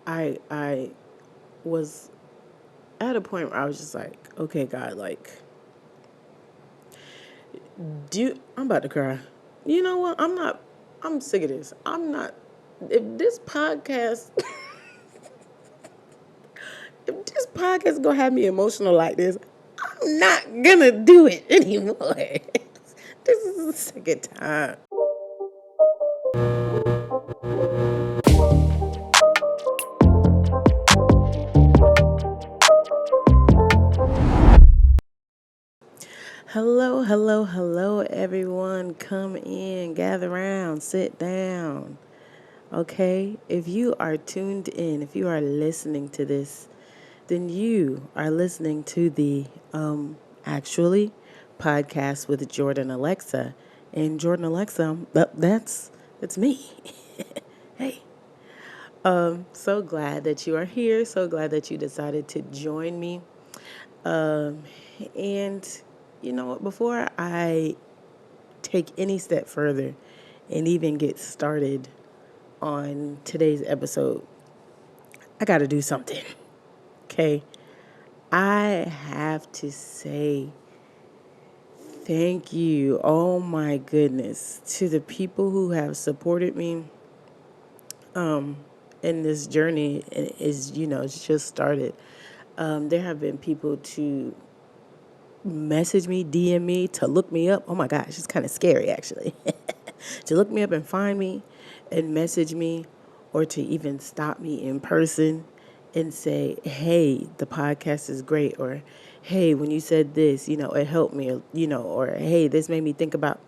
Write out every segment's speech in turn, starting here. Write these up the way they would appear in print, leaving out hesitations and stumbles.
I was at a point where I was just like, okay, God, like, I'm about to cry. You know what? I'm sick of this. I'm not, if this podcast, if this podcast is going to have me emotional like this, I'm not going to do it anymore. This is the second time. Hello, hello, hello, everyone. Come in, gather around, sit down. Okay? If you are tuned in, if you are listening to this, then you are listening to the actually podcast with Jordan Alexa. And Jordan Alexa, that's me. Hey. So glad that you are here. So glad that you decided to join me. And you know what? Before I take any step further and even get started on today's episode, I got to do something. Okay. I have to say thank you. Oh my goodness. To the people who have supported me in this journey it's just started. There have been people to message me, DM me, to look me up. Oh my gosh, it's kind of scary actually. To look me up and find me and message me, or to even stop me in person and say, hey, the podcast is great, or hey, when you said this, it helped me, or hey, this made me think about.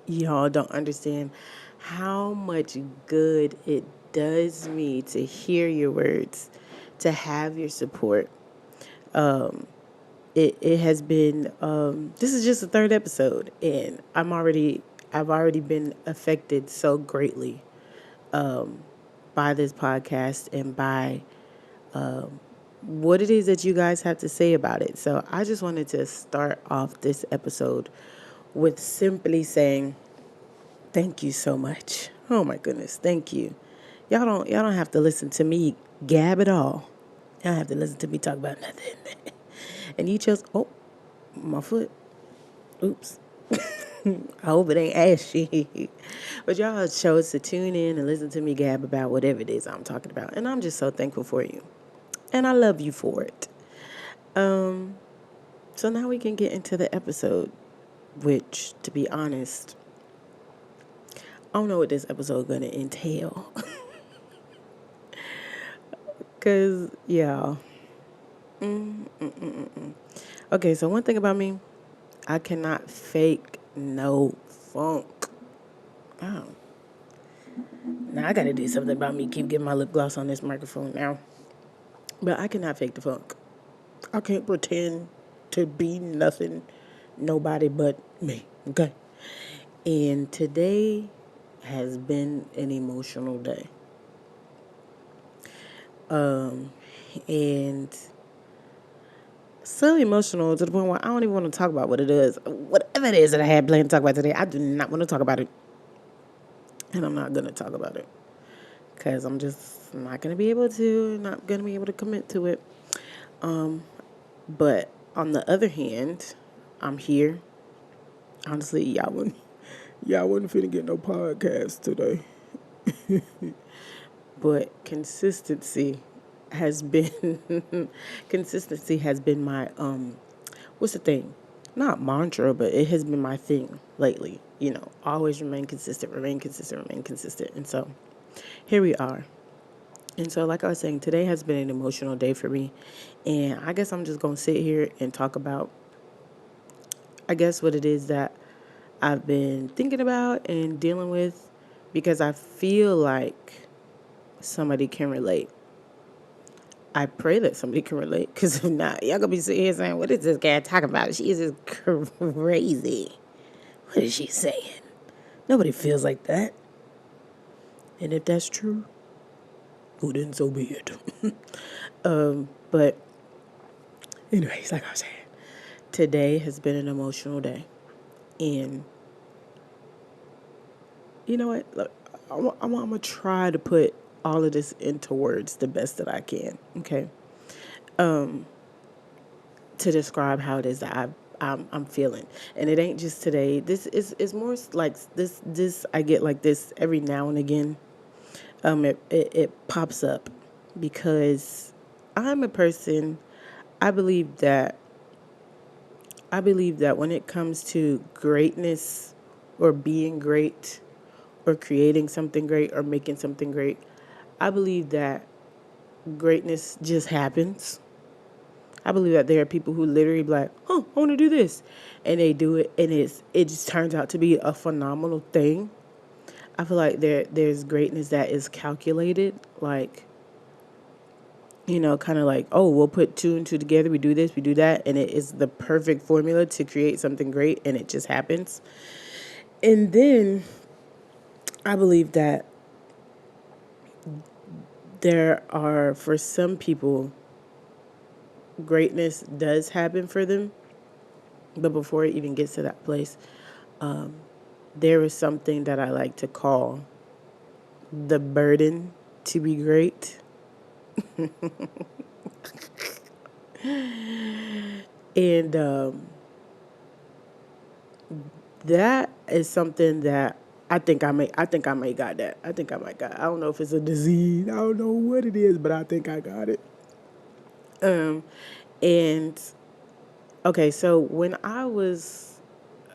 Y'all don't understand how much good it does me to hear your words, to have your support. It has been, this is just the third episode, and I've already been affected so greatly by this podcast and by what it is that you guys have to say about it. So I just wanted to start off this episode with simply saying thank you so much. Oh my goodness, thank you. Y'all don't have to listen to me gab at all. Y'all have to listen to me talk about nothing. And you chose, oh, my foot. Oops. I hope it ain't ashy. But y'all chose to tune in and listen to me gab about whatever it is I'm talking about. And I'm just so thankful for you. And I love you for it. So now we can get into the episode, which, to be honest, I don't know what this episode gonna entail. Cause yeah. Okay, so one thing about me, I cannot fake no funk. Oh. Now I gotta do something about me. Keep getting my lip gloss on this microphone now. But I cannot fake the funk. I can't pretend to be nothing, nobody but me. Okay. And today has been an emotional day. And so emotional to the point where I don't even want to talk about what it is. Whatever it is that I had planned to talk about today, I do not want to talk about it. And I'm not going to talk about it. Because I'm just not going to be able to, not going to be able to commit to it. But on the other hand, I'm here. Honestly, y'all wouldn't finna get no podcast today. But consistency has been my what's the thing? Not mantra, but it has been my thing lately. Always remain consistent, remain consistent, remain consistent. And so here we are. And so, like I was saying, today has been an emotional day for me. And I guess I'm just going to sit here and talk about, I guess, what it is that I've been thinking about and dealing with, because I feel like somebody can relate. I pray that somebody can relate, because if not, y'all gonna be sitting here saying, what is this guy talking about? She is just crazy. What is she saying? Nobody feels like that. And if that's true, well then so be it. But anyways, like I was saying, today has been an emotional day. And you know what? Look, I'm going to try to put all of this into words the best that I can. Okay. To describe how it is that I'm feeling, and it ain't just today. This is more like this. I get like this every now and again. It pops up because I'm a person. I believe that when it comes to greatness, or being great, or creating something great, or making something great, I believe that greatness just happens. I believe that there are people who literally be like, "Oh, I want to do this," and they do it, and it just turns out to be a phenomenal thing. I feel like there's greatness that is calculated, like, kind of like, oh, we'll put two and two together, we do this, we do that, and it is the perfect formula to create something great, and it just happens. And then I believe that there are, for some people, greatness does happen for them, but before it even gets to that place, there is something that I like to call the burden to be great. And that is something that I may got that. I don't know if it's a disease. I don't know what it is, but I think I got it. And okay, so when I was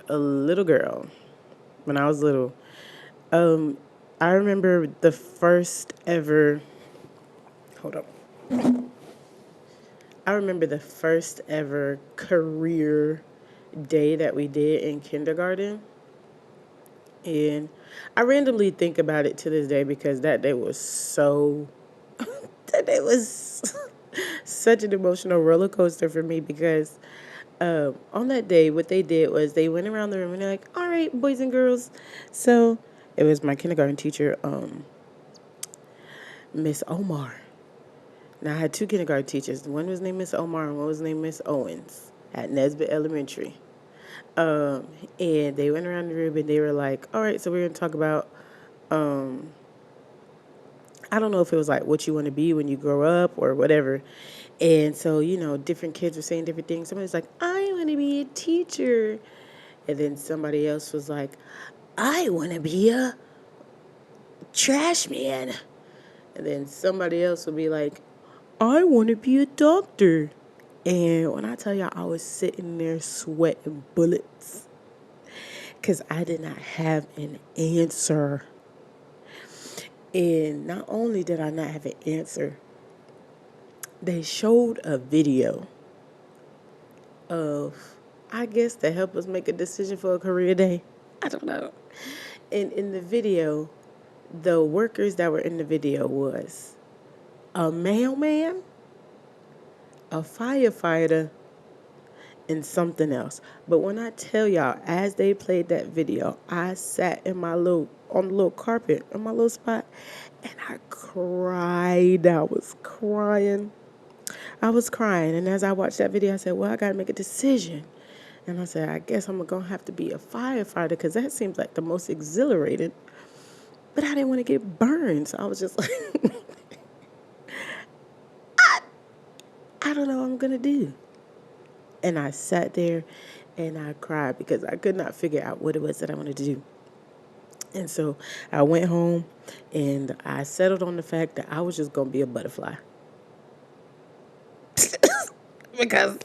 a little girl, when I was little, I remember the first ever, hold up. I remember the first ever career day that we did in kindergarten. And I randomly think about it to this day because that day was that day was such an emotional roller coaster for me because on that day, what they did was they went around the room and they're like, all right, boys and girls. So it was my kindergarten teacher, Miss Omar. Now, I had two kindergarten teachers. One was named Miss Omar and one was named Miss Owens at Nesbitt Elementary. And they went around the room and they were like, all right, so we're going to talk about, I don't know if it was like what you want to be when you grow up or whatever. And so, different kids were saying different things. Somebody's like, I want to be a teacher. And then somebody else was like, I want to be a trash man. And then somebody else would be like, I want to be a doctor. And when I tell y'all, I was sitting there sweating bullets because I did not have an answer. And not only did I not have an answer, they showed a video of, I guess, to help us make a decision for a career day. I don't know. And in the video, the workers that were in the video was a mailman, a firefighter, and something else. But when I tell y'all, as they played that video, I sat in on the little carpet in my little spot, and I cried. I was crying. And as I watched that video, I said, well, I got to make a decision. And I said, I guess I'm going to have to be a firefighter because that seems like the most exhilarating. But I didn't want to get burned. So I was just like, I don't know what I'm going to do. And I sat there and I cried because I could not figure out what it was that I wanted to do. And so I went home and I settled on the fact that I was just going to be a butterfly. Because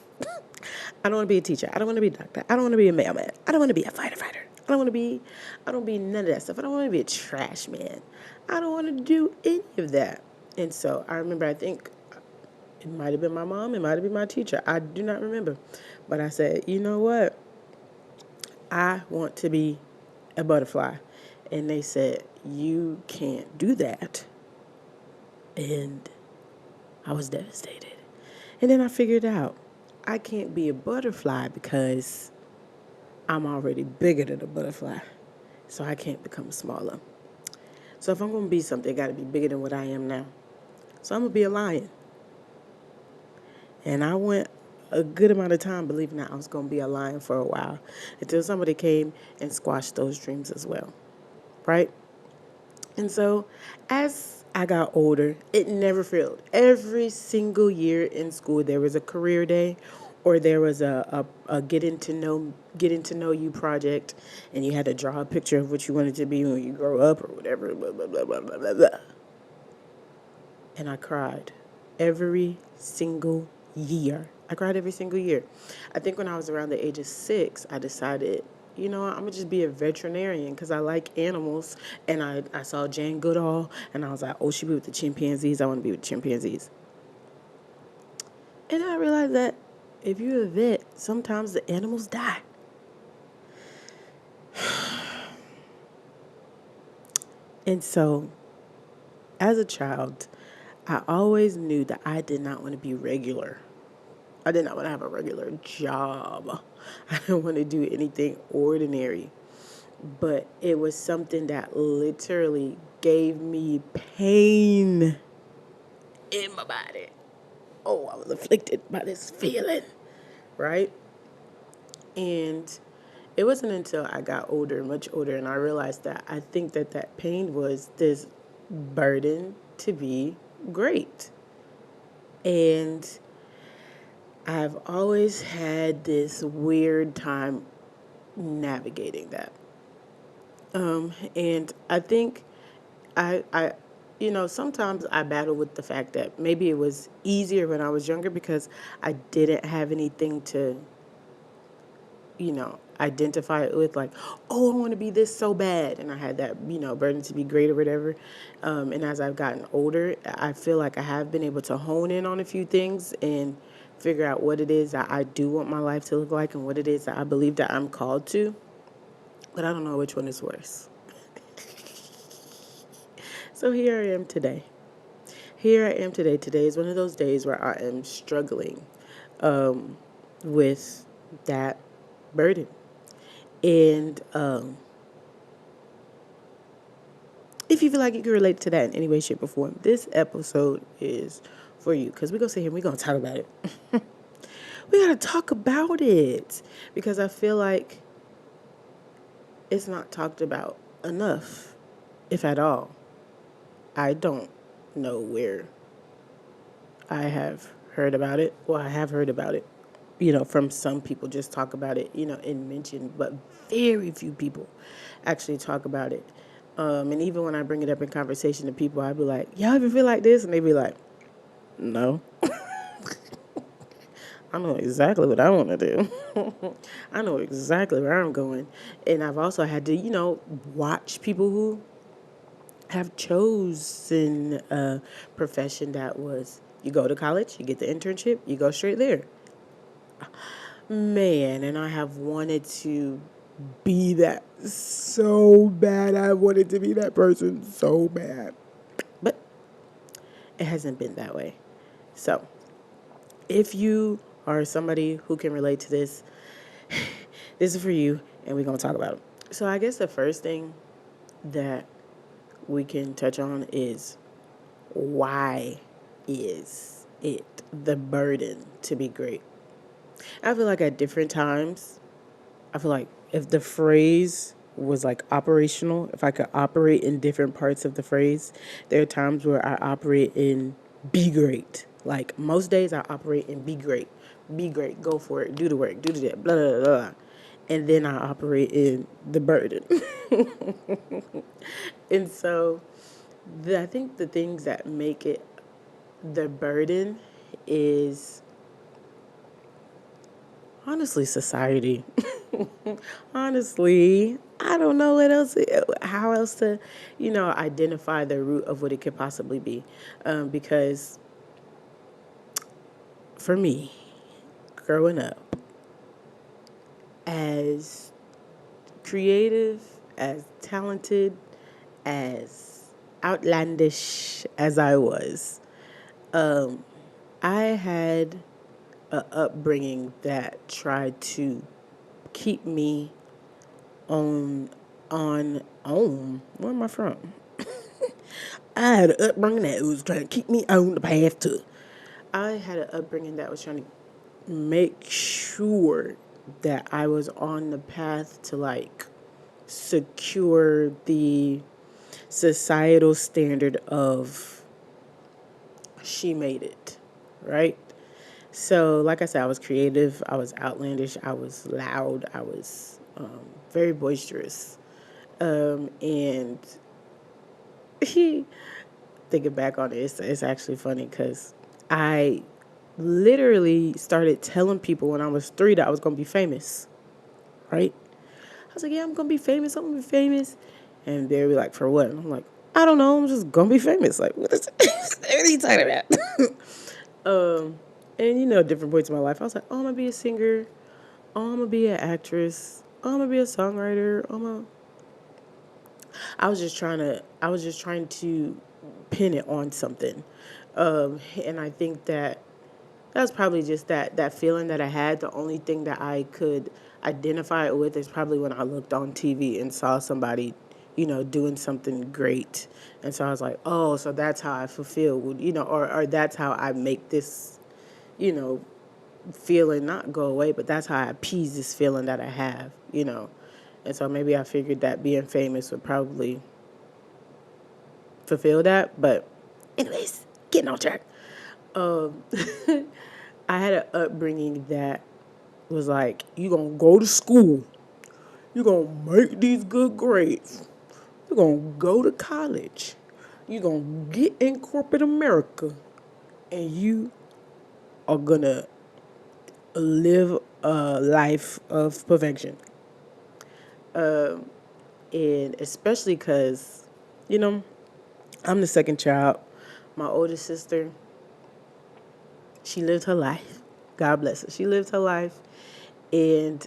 I don't want to be a teacher. I don't want to be a doctor. I don't want to be a mailman. I don't want to be a firefighter. I don't be none of that stuff. I don't want to be a trash man. I don't want to do any of that. And so I remember, I think it might have been my mom. It might have been my teacher. I do not remember. But I said, you know what? I want to be a butterfly. And they said, you can't do that. And I was devastated. And then I figured out I can't be a butterfly because I'm already bigger than a butterfly. So I can't become smaller. So if I'm going to be something, it got to be bigger than what I am now. So I'm going to be a lion. And I went a good amount of time believing that I was going to be a lion for a while until somebody came and squashed those dreams as well. Right? And so as I got older, it never failed. Every single year in school, there was a career day, or there was a getting to know you project, and you had to draw a picture of what you wanted to be when you grow up or whatever. Blah blah blah blah blah blah. Blah. And I cried every single year. I cried every single year. I think when I was around the age of 6, I decided, you know what, I'm going to just be a veterinarian because I like animals. And I saw Jane Goodall, and I was like, oh, she be with the chimpanzees. I want to be with chimpanzees. And I realized that if you're a vet, sometimes the animals die. And so, as a child, I always knew that I did not want to be regular. I did not want to have a regular job. I didn't want to do anything ordinary. But it was something that literally gave me pain in my body. Oh, I was afflicted by this feeling, right? And it wasn't until I got older, much older, and I realized that I think that that pain was this burden to be great. And I've always had this weird time navigating that. And I think I, sometimes I battle with the fact that maybe it was easier when I was younger because I didn't have anything to, identify it with, like, oh, I want to be this so bad. And I had that, burden to be great or whatever. And as I've gotten older, I feel like I have been able to hone in on a few things and figure out what it is that I do want my life to look like and what it is that I believe that I'm called to. But I don't know which one is worse. So here I am today. Here I am today. Today is one of those days where I am struggling with that burden. And if you feel like you can relate to that in any way, shape, or form, this episode is for you. Because we're going to sit here and we're going to talk about it. We got to talk about it. Because I feel like it's not talked about enough, if at all. I don't know where I have heard about it. Well, I have heard about it, from some people just talk about it, in mention, but very few people actually talk about it. And even when I bring it up in conversation to people, I'd be like, y'all ever feel like this? And they'd be like, no. I know exactly what I want to do. I know exactly where I'm going. And I've also had to, watch people who have chosen a profession that was, you go to college, you get the internship, you go straight there. Man, and I have wanted to be that so bad. I wanted to be that person so bad. But it hasn't been that way. So, if you are somebody who can relate to this, this is for you, and we're going to talk about it. So, I guess the first thing that we can touch on is, why is it the burden to be great? I feel like at different times, I feel like if the phrase was like operational, if I could operate in different parts of the phrase, there are times where I operate in be great. Like most days I operate in be great, go for it, do the work, do the that, blah, blah, blah. And then I operate in the burden. And so I think the things that make it the burden is honestly society. Honestly, I don't know how else to, identify the root of what it could possibly be. Because for me, growing up, as creative, as talented, as outlandish as I was, I had a upbringing that tried to keep me on where am I from? I had an upbringing that was trying to keep me on the path to. I had an upbringing that was trying to make sure that I was on the path to like secure the societal standard of she made it, right? So, like I said, I was creative, I was outlandish, I was loud, I was very boisterous. And he, thinking back on it, it's actually funny because I literally started telling people when I was 3 that I was going to be famous, right? I was like, yeah, I'm going to be famous, I'm going to be famous. And they were like, for what? And I'm like, I don't know, I'm just going to be famous. Like, what is what are you talking about? And different points in my life, I was like, oh, I'm going to be a singer. Oh, I'm going to be an actress. Oh, I'm going to be a songwriter. I was just trying to pin it on something. And I think that was probably just that feeling that I had. The only thing that I could identify it with is probably when I looked on TV and saw somebody, doing something great. And so I was like, oh, so that's how I fulfill, or that's how I make this, you know, feeling not go away, but that's how I appease this feeling that I have. And so maybe I figured that being famous would probably fulfill that. But anyways, getting on track. Um, I had an upbringing that was like, you gonna go to school, you gonna make these good grades, you gonna go to college, you gonna get in corporate America, and you are gonna live a life of perfection. And especially because, you know, I'm the second child. My oldest sister, she lived her life. God bless her. She lived her life, and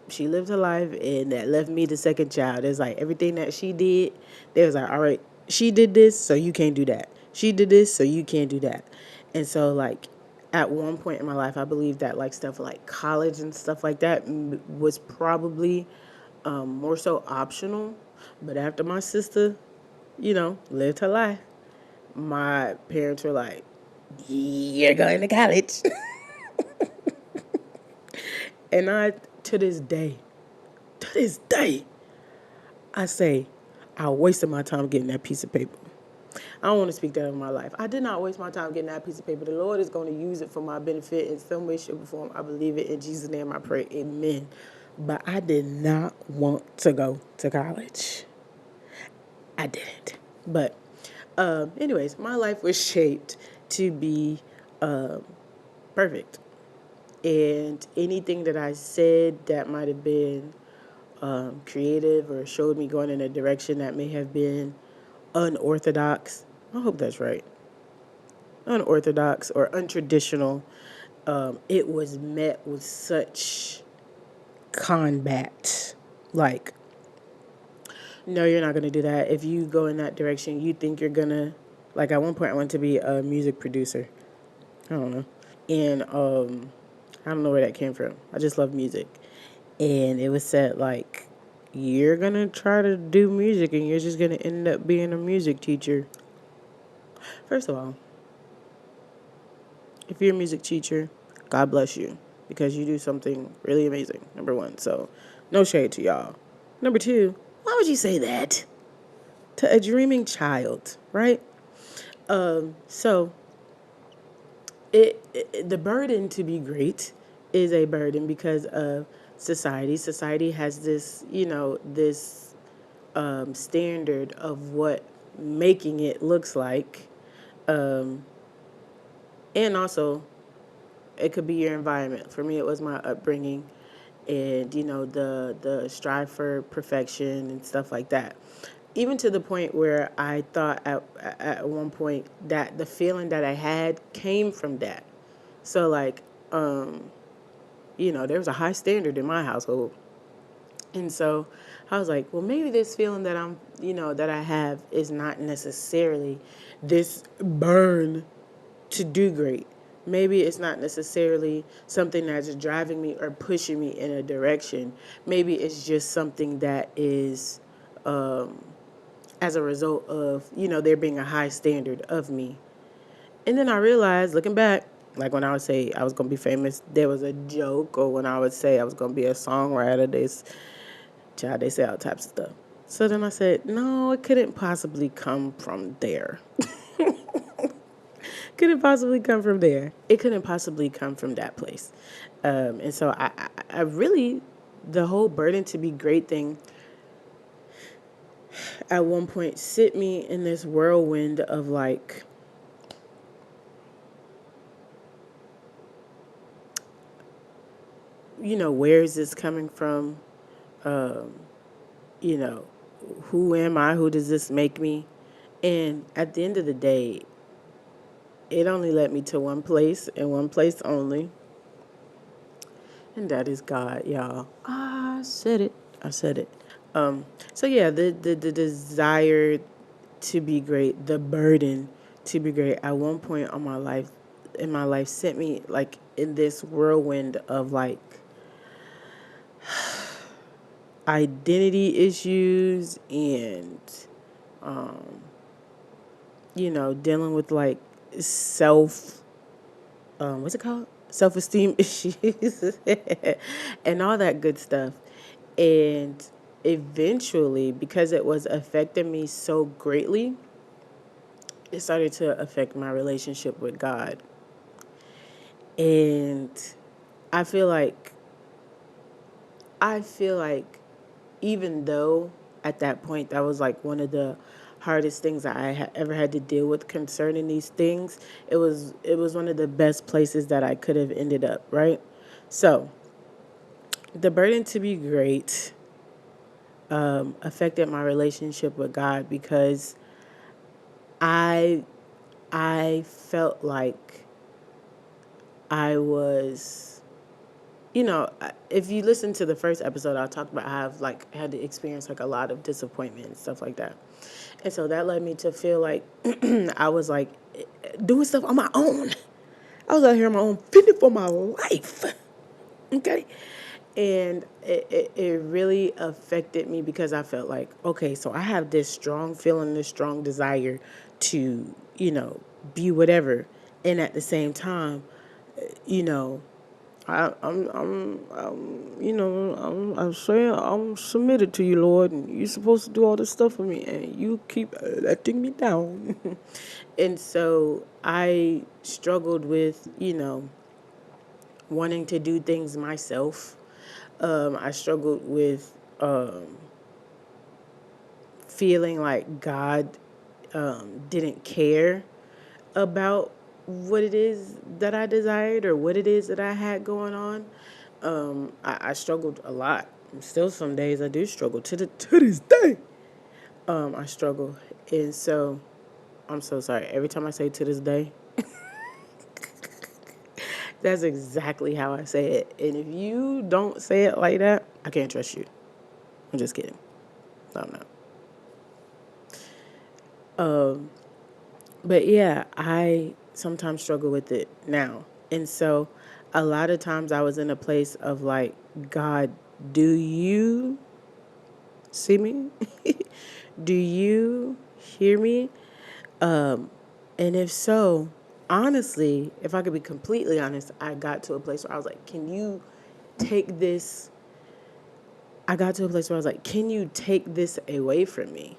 she lived her life, and that left me the second child. It's like everything that she did, they was like, all right, she did this, so you can't do that. She did this, so you can't do that. And so, like, at one point in my life, I believe that, like, stuff like college and stuff like that was probably more so optional. But after my sister, lived her life, my parents were like, you're going to college. And to this day, to this day, I say, I wasted my time getting that piece of paper. I don't want to speak that of my life. I did not waste my time getting that piece of paper. The Lord is going to use it for my benefit in some way, shape, or form. I believe it. In Jesus' name I pray. Amen. But I did not want to go to college. I didn't. But anyways, my life was shaped to be perfect. And anything that I said that might have been creative or showed me going in a direction that may have been unorthodox. I hope that's right. Unorthodox or untraditional. It was met with such combat. Like, no, you're not going to do that. If you go in that direction, you think you're going to. Like, at one point, I wanted to be a music producer. I don't know. And I don't know where that came from. I just love music. And it was said, like, you're going to try to do music and you're just going to end up being a music teacher. First of all, if you're a music teacher, God bless you because you do something really amazing, number one. So, no shade to y'all. Number two, why would you say that to a dreaming child, right? So, the burden to be great is a burden because of society. Society has this, this standard of what making it looks like, and also it could be your environment. For me, it was my upbringing, and the strive for perfection and stuff like that. Even to the point where I thought at one point that the feeling that I had came from that. So like, there was a high standard in my household. And so I was like, well, maybe this feeling that that I have is not necessarily this burn to do great. Maybe it's not necessarily something that's driving me or pushing me in a direction. Maybe it's just something that is as a result of, there being a high standard of me. And then I realized, looking back, like when I would say I was going to be famous, there was a joke, or when I would say I was going to be a songwriter, Child, they say all types of stuff. So then I said, no, it couldn't possibly come from there. Couldn't possibly come from there. It couldn't possibly come from that place. And so I really, the whole burden to be great thing at one point sit me in this whirlwind of like, where is this coming from? You know, who am I? Who does this make me? And at the end of the day, it only led me to one place and one place only. And that is God, y'all. I said it. I said it. So yeah, the desire to be great, the burden to be great at one point in my life sent me like in this whirlwind of like identity issues and dealing with like self what's it called? Self-esteem issues and all that good stuff. And eventually, because it was affecting me so greatly, it started to affect my relationship with God. And I feel like even though at that point that was like one of the hardest things that I ever had to deal with concerning these things, it was one of the best places that I could have ended up, right? So, the burden to be great affected my relationship with God because I I felt like I was, if you listen to the first episode, I talked about how I've like had to experience like a lot of disappointment and stuff like that. And so that led me to feel like I was like doing stuff on my own. I was out here on my own, fending for my life. Okay. And it really affected me because I felt like, okay, so I have this strong feeling, this strong desire to, be whatever. And at the same time, you know, I'm saying I'm submitted to you, Lord, and you're supposed to do all this stuff for me, and you keep letting me down. And so I struggled with, wanting to do things myself. I struggled with feeling like God didn't care about what it is that I desired or what it is that I had going on. I struggled a lot. Still, some days I do struggle to this day. I struggle, and so I'm so sorry. Every time I say to this day, that's exactly how I say it. And if you don't say it like that, I can't trust you. I'm just kidding. No, I'm not. But yeah, I sometimes struggle with it now. And so a lot of times I was in a place of like, God, do you see me? Do you hear me? And if so, honestly, if I could be completely honest, I got to a place where I was like, can you take this? I got to a place where I was like, can you take this away from me?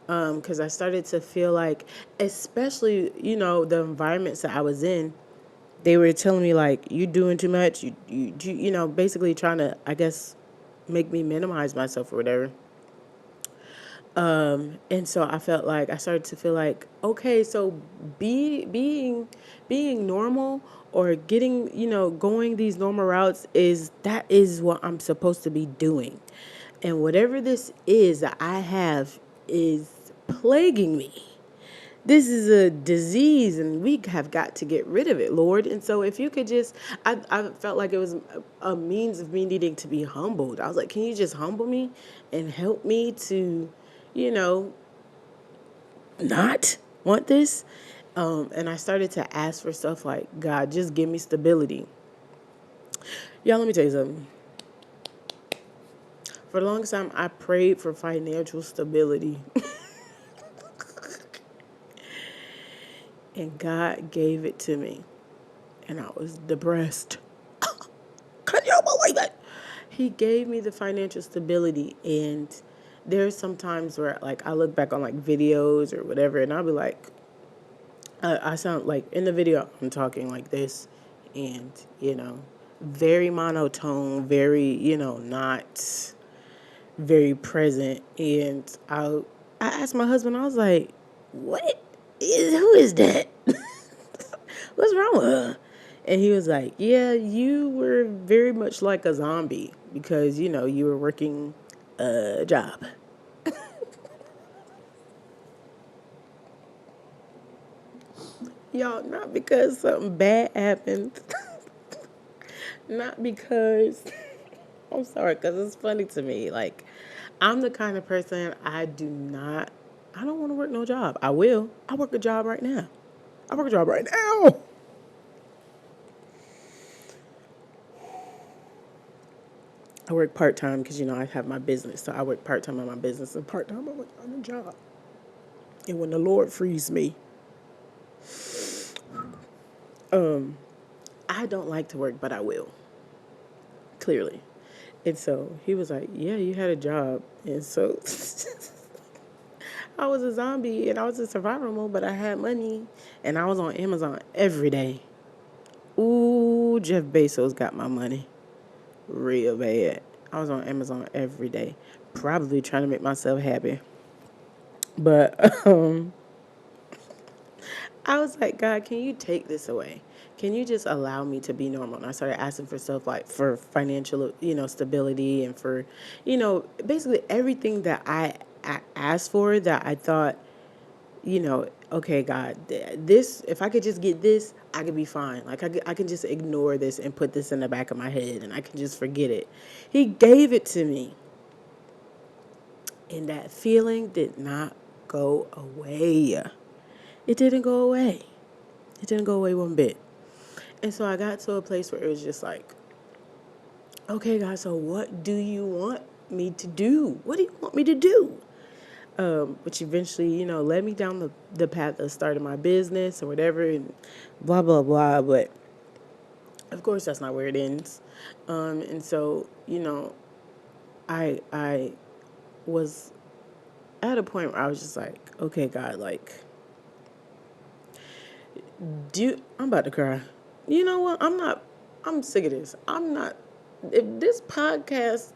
Because I started to feel like, especially, the environments that I was in, they were telling me like, you doing too much, basically trying to, I guess, make me minimize myself or whatever. And so I felt like I started to feel like, okay, so being normal or getting, going these normal routes is what I'm supposed to be doing. And whatever this is that I have is plaguing me. This is a disease and we have got to get rid of it, Lord. And so if you could just, I felt like it was a means of me needing to be humbled. I was like, can you just humble me and help me to, you know, not want this? And I started to ask for stuff like, God, just give me stability. Y'all, let me tell you something. For the longest time, I prayed for financial stability. And God gave it to me. And I was depressed. Can you believe it? he gave me the financial stability. And there's some times where like I look back on like videos or whatever, and I'll be like, I sound like in the video I'm talking like this, and very monotone, very not very present. And I asked my husband, I was like, who is that? What's wrong with her? And he was like, yeah, you were very much like a zombie because you were working a job. Y'all, not because something bad happened, not because I'm sorry, because it's funny to me. Like, I'm the kind of person I don't want to work no job. I will. I work a job right now. I work a job right now. I work part time because, I have my business. So I work part time on my business and part time on a job. And when the Lord frees me, I don't like to work, but I will. Clearly. And so he was like, yeah, you had a job. And so I was a zombie and I was in survival mode, but I had money and I was on Amazon every day. Ooh, Jeff Bezos got my money real bad. I was on Amazon every day, probably trying to make myself happy. But I was like, God, can you take this away? Can you just allow me to be normal? And I started asking for stuff like for financial, stability and for, basically everything that I asked for that I thought, okay, God, this, if I could just get this, I could be fine. Like I can just ignore this and put this in the back of my head and I can just forget it. He gave it to me. And that feeling did not go away. It didn't go away. It didn't go away one bit. And so I got to a place where it was just like, okay, God, so what do you want me to do? What do you want me to do? Which eventually, led me down the path of starting my business or whatever and blah, blah, blah. But of course, that's not where it ends. And so, I was at a point where I was just like, okay, God, like, I'm about to cry. You know what? I'm sick of this. I'm not, if this podcast,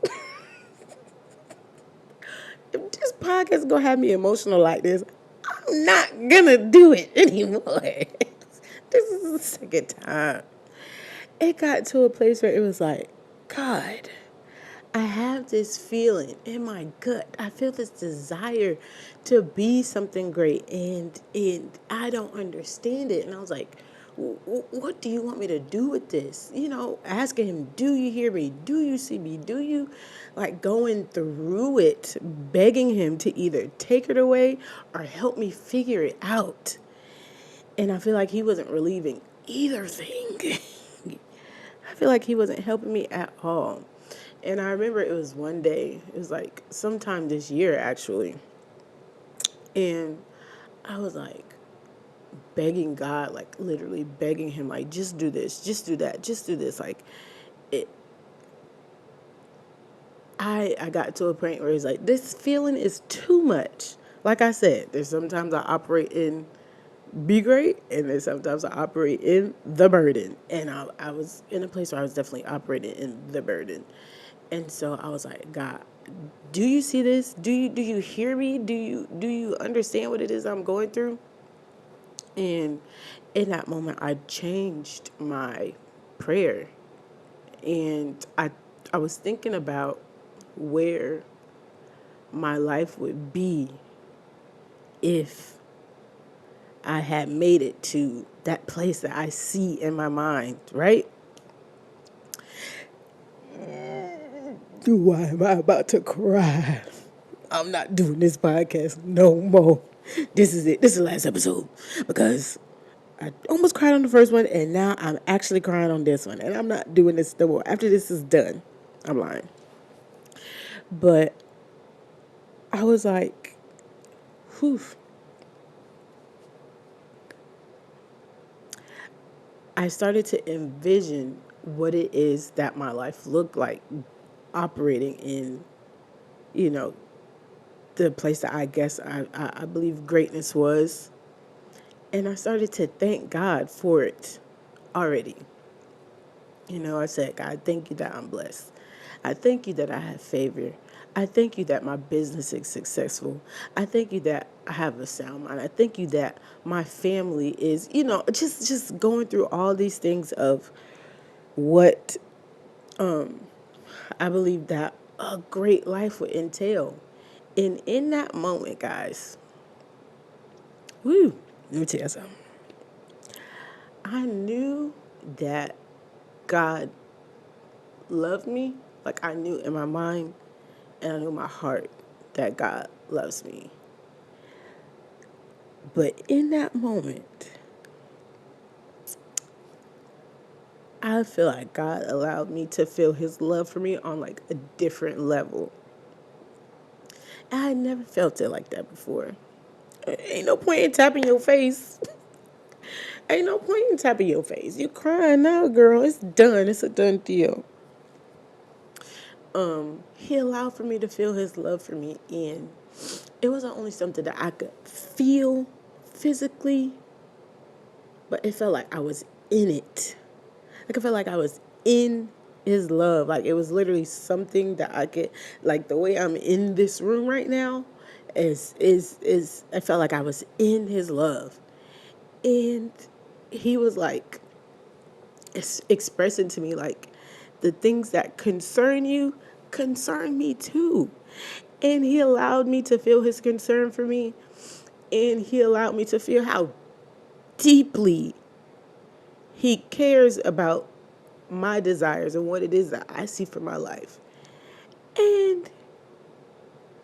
if this podcast is going to have me emotional like this, I'm not going to do it anymore. This is the second time. It got to a place where it was like, God, I have this feeling in my gut. I feel this desire to be something great, and I don't understand it. And I was like, what do you want me to do with this? Asking him, do you hear me? Do you see me? Do you, like, going through it, begging him to either take it away or help me figure it out. And I feel like he wasn't relieving either thing. I feel like he wasn't helping me at all. And I remember it was one day, it was like sometime this year actually. And I was like begging God, like literally begging him, like, just do this, just do that, just do this. Like, it, I got to a point where it's like, this feeling is too much. Like I said, there's sometimes I operate in be great, and then sometimes I operate in the burden. And I was in a place where I was definitely operating in the burden. And so I was like, God, do you see this? Do you hear me? Do you understand what it is I'm going through? And in that moment I changed my prayer. And I was thinking about where my life would be if I had made it to that place that I see in my mind, right? Why am I about to cry? I'm not doing this podcast no more. This is it. This is the last episode because I almost cried on the first one and now I'm actually crying on this one. And I'm not doing this no more. After this is done, I'm lying. But I was like, whew. I started to envision what it is that my life looked like operating in, you know, the place that I guess I believe greatness was. And I started to thank God for it already. I said, God, thank you that I'm blessed. I thank you that I have favor. I thank you that my business is successful. I thank you that I have a sound mind. I thank you that my family is, just going through all these things of what I believe that a great life would entail. And in that moment, guys, woo, let me tell you something. I knew that God loved me. Like I knew in my mind and I knew in my heart that God loves me. But in that moment, I feel like God allowed me to feel his love for me on like a different level. And I never felt it like that before. Ain't no point in tapping your face. Ain't no point in tapping your face. You crying now, girl. It's done. It's a done deal. He allowed for me to feel his love for me, and it wasn't only something that I could feel physically, but it felt like I was in it. Like I felt like I was in his love. Like it was literally something that I could, like the way I'm in this room right now is I felt like I was in his love. And he was like expressing to me like the things that concern you concern me too. And he allowed me to feel his concern for me. And he allowed me to feel how deeply he cares about my desires and what it is that I see for my life. And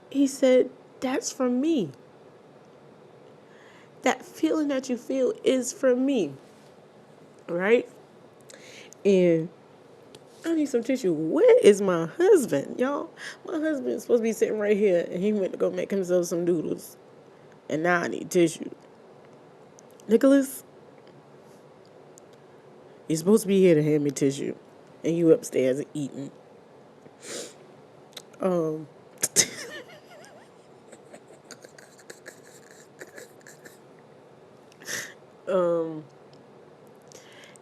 he said, that's from me. That feeling that you feel is from me. Right? And I need some tissue. Where is my husband, y'all? My husband's supposed to be sitting right here, and he went to go make himself some noodles. And now I need tissue. Nicholas, you're supposed to be here to hand me tissue. And you upstairs eating. Um, um,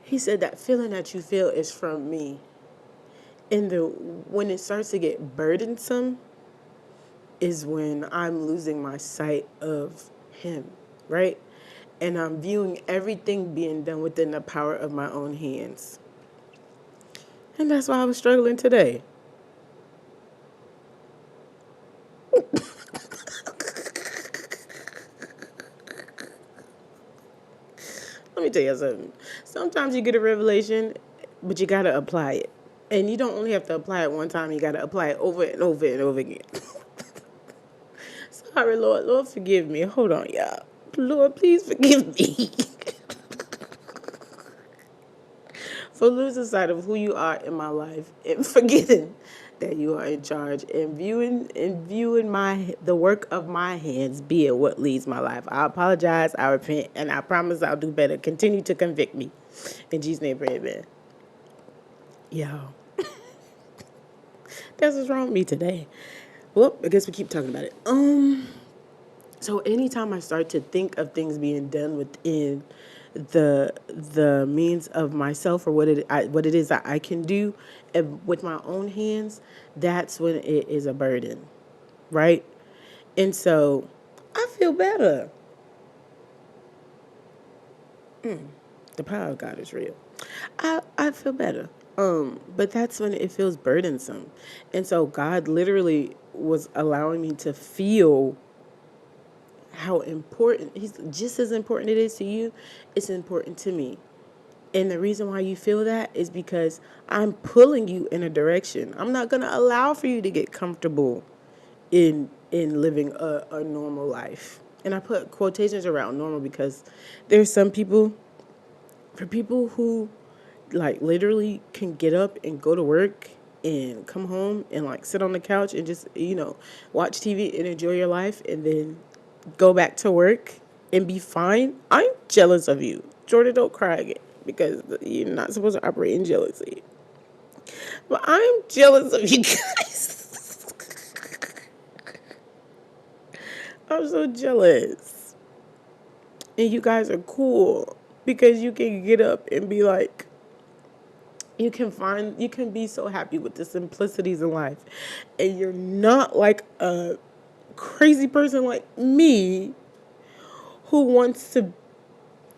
he said that feeling that you feel is from me. And when it starts to get burdensome is when I'm losing my sight of him, right? And I'm viewing everything being done within the power of my own hands. And that's why I was struggling today. Let me tell you something. Sometimes you get a revelation, but you got to apply it. And you don't only have to apply it one time, you got to apply it over and over and over again. Sorry, Lord. Lord, forgive me. Hold on, y'all. Lord, please forgive me. For losing sight of who you are in my life and forgetting that you are in charge and viewing the work of my hands be it what leads my life. I apologize, I repent, and I promise I'll do better. Continue to convict me. In Jesus' name, pray, amen. Yo. That's what's wrong with me today. Well, I guess we keep talking about it. So anytime I start to think of things being done within the means of myself or what it is that I can do with my own hands, that's when it is a burden, right? And so I feel better. The power of God is real. I feel better. But that's when it feels burdensome. And so God literally was allowing me to feel how important, he's just as important it is to you, it's important to me. And the reason why you feel that is because I'm pulling you in a direction. I'm not going to allow for you to get comfortable in living a normal life. And I put quotations around normal because there's some people, for people who like literally can get up and go to work and come home and like sit on the couch and just, watch TV and enjoy your life and then go back to work and be fine. I'm jealous of you. Jordan, don't cry again because you're not supposed to operate in jealousy. But I'm jealous of you guys. I'm so jealous. And you guys are cool because you can get up and be like, you can be so happy with the simplicities in life. And you're not like a crazy person like me who wants to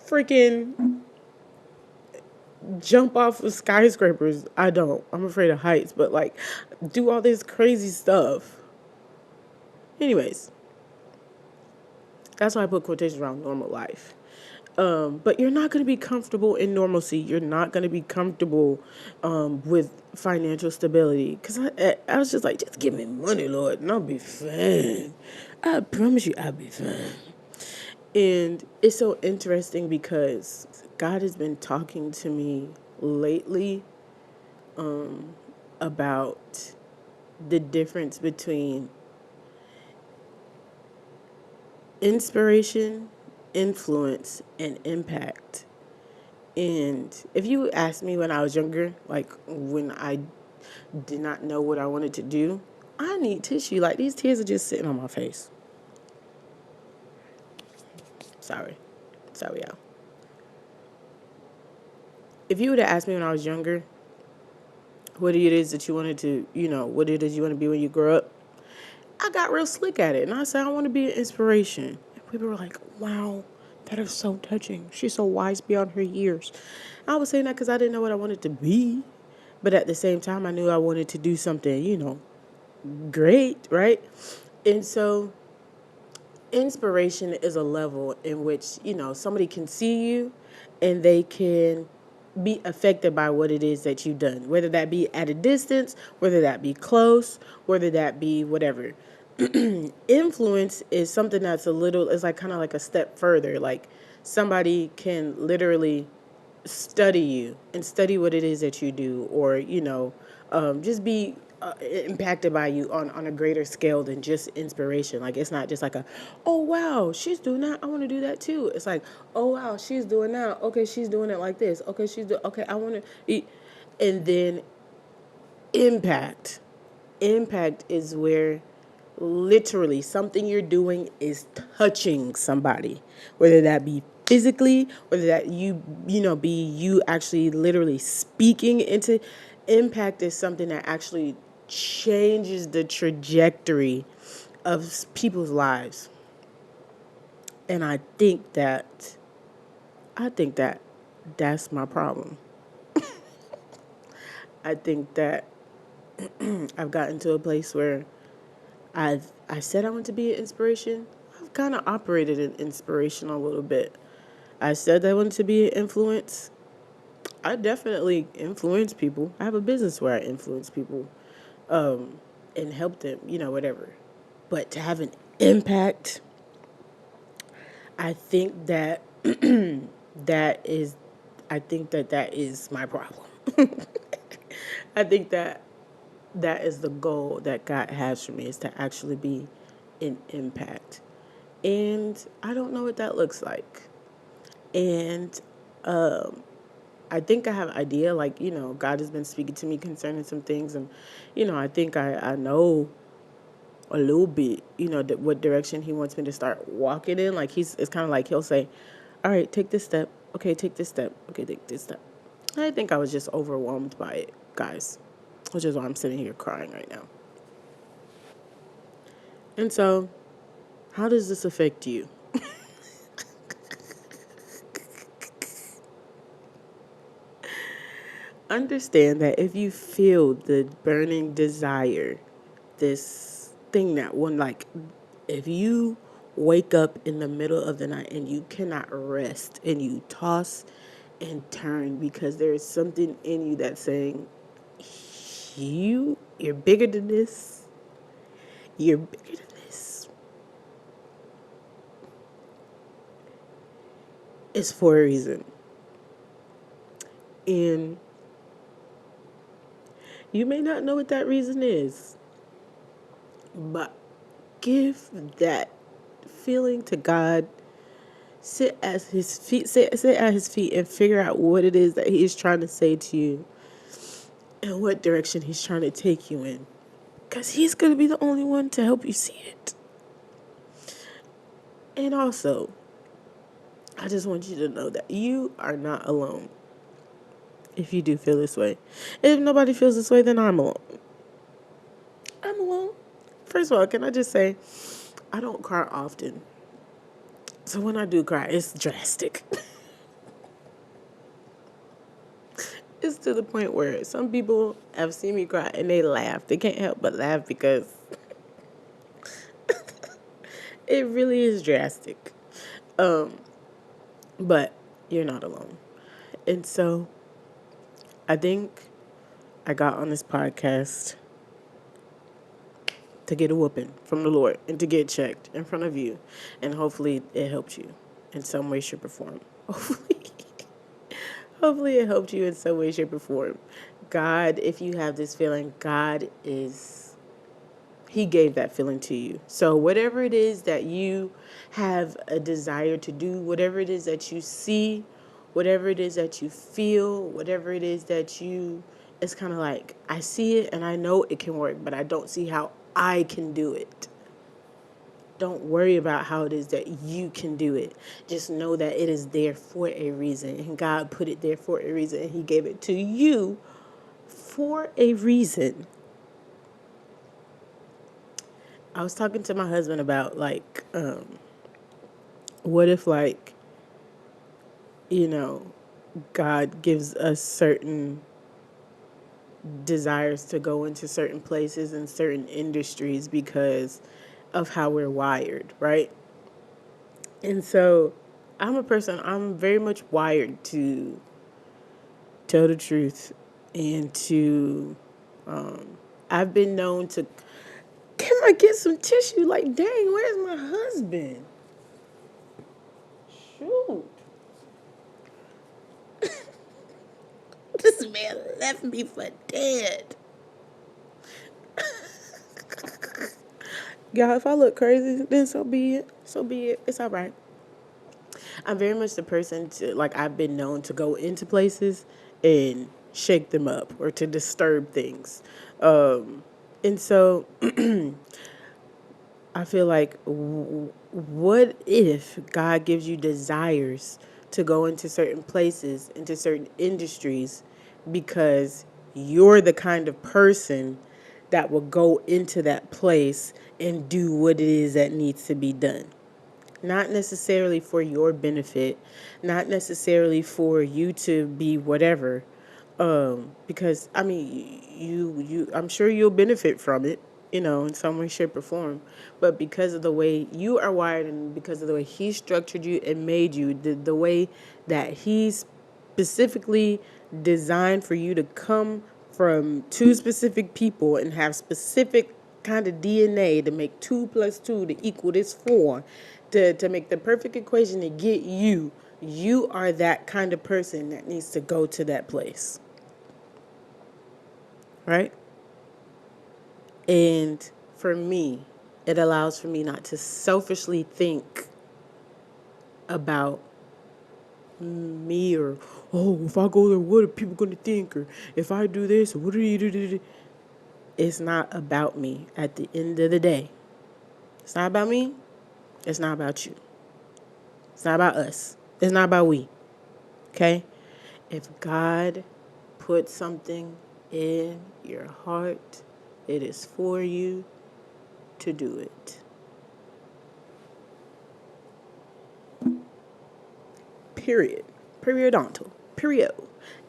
freaking jump off of skyscrapers. I don't. I'm afraid of heights, but like do all this crazy stuff. Anyways, that's why I put quotations around normal life. But you're not going to be comfortable in normalcy. You're not going to be comfortable with financial stability. Because I was just like, just give me money, Lord, and I'll be fine. I promise you, I'll be fine. And it's so interesting because God has been talking to me lately about the difference between inspiration, influence, and impact. And if you asked me when I was younger, like when I did not know what I wanted to do, I need tissue. Like these tears are just sitting on my face. Sorry. Sorry, y'all. If you would have asked me when I was younger, what it is that you wanted to, what it is you want to be when you grow up, I got real slick at it. And I said, I want to be an inspiration. And people were like, wow, that is so touching. She's so wise beyond her years. I was saying that because I didn't know what I wanted to be. But at the same time, I knew I wanted to do something, great, right? And so inspiration is a level in which, somebody can see you and they can be affected by what it is that you've done, whether that be at a distance, whether that be close, whether that be whatever. Influence is something that's it's like kind of like a step further. Like somebody can literally study you and study what it is that you do, or just be impacted by you on a greater scale than just inspiration. Like it's not just like oh wow, she's doing that, I want to do that too. It's like, oh wow, she's doing that, okay, she's doing it like this, okay, okay, I want to eat. And then impact is where literally something you're doing is touching somebody, whether that be physically, whether that be you actually literally speaking into. Impact is something that actually changes the trajectory of people's lives. And I think that that's my problem. I think that I've gotten to a place where I said I want to be an inspiration. I've kind of operated in inspiration a little bit. I said I wanted to be an influence. I definitely influence people. I have a business where I influence people, and help them, whatever. But to have an impact, I think that that is, I think that is my problem. I think that is the goal that God has for me, is to actually be an impact. And I don't know what that looks like. And I think I have an idea, like, God has been speaking to me concerning some things. And, I think I know a little bit, what direction he wants me to start walking in. Like it's kind of like he'll say, all right, take this step. Okay, take this step. Okay, take this step. I think I was just overwhelmed by it, guys, which is why I'm sitting here crying right now. And so, how does this affect you? Understand that if you feel the burning desire, this thing that one, like, if you wake up in the middle of the night and you cannot rest and you toss and turn because there is something in you that's saying, you're bigger than this. You're bigger than this. It's for a reason. And you may not know what that reason is, but give that feeling to God. Sit at his feet, sit at his feet and figure out what it is that he is trying to say to you. and what direction he's trying to take you in. Because he's going to be the only one to help you see it. And also, I just want you to know that you are not alone if you do feel this way. And if nobody feels this way, then I'm alone. I'm alone. First of all, can I just say, I don't cry often. So when I do cry, it's drastic. It's to the point where some people have seen me cry and they laugh. They can't help but laugh because it really is drastic. But you're not alone. And so I think I got on this podcast to get a whooping from the Lord and to get checked in front of you. And hopefully it helped you in some way, shape, or form. Hopefully it helped you in some way, shape, or form. God, if you have this feeling, He gave that feeling to you. So whatever it is that you have a desire to do, whatever it is that you see, whatever it is that you feel, whatever it is that it's kind of like, I see it and I know it can work, but I don't see how I can do it. Don't worry about how it is that you can do it. Just know that it is there for a reason. And God put it there for a reason. And He gave it to you for a reason. I was talking to my husband about, what if, God gives us certain desires to go into certain places and certain industries because of how we're wired, right? And so I'm very much wired to tell the truth and I've been known to, can I get some tissue? Like, dang, where's my husband? Shoot. This man left me for dead. Y'all, if I look crazy, then so be it. So be it. It's all right. I'm very much the person I've been known to go into places and shake them up or to disturb things. And so I feel like, what if God gives you desires to go into certain places, into certain industries, because you're the kind of person that will go into that place and do what it is that needs to be done? Not necessarily for your benefit, not necessarily for you to be whatever, because I mean, I'm sure you'll benefit from it, in some way, shape, or form. But because of the way you are wired and because of the way He structured you and made you, the way that He's specifically designed for you to come from two specific people and have specific kind of DNA to make 2 + 2 to equal this 4, to make the perfect equation to get you. You are that kind of person that needs to go to that place. Right? And for me, it allows for me not to selfishly think about me or, oh, if I go there, what are people going to think? Or if I do this, what are you do? It's not about me at the end of the day. It's not about me. It's not about you. It's not about us. It's not about we. Okay? If God put something in your heart, it is for you to do it. Period. Periodontal. Period.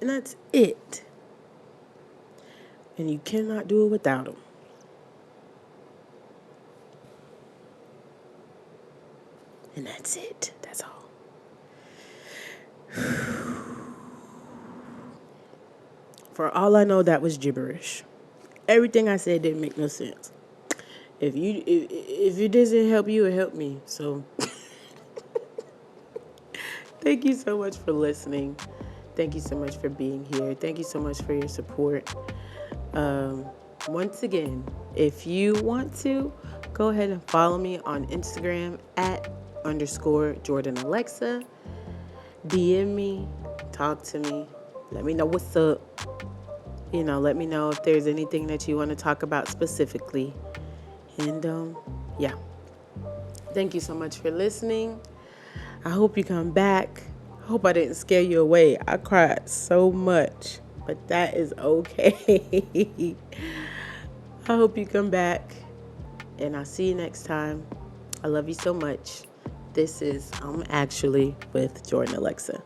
And that's it. And you cannot do it without Him. And that's it. That's all. For all I know, that was gibberish. Everything I said didn't make no sense. If it doesn't help you, it helped me. So thank you so much for listening. Thank you so much for being here. Thank you so much for your support. Once again, if you want to, go ahead and follow me on Instagram @_JordanAlexa. DM me, talk to me, let me know what's up. let me know if there's anything that you want to talk about specifically. And yeah, thank you so much for listening. I hope you come back. I hope I didn't scare you away. I cried so much, but that is okay. I hope you come back, and I'll see you next time. I love you so much. This is Actually with Jordan Alexa.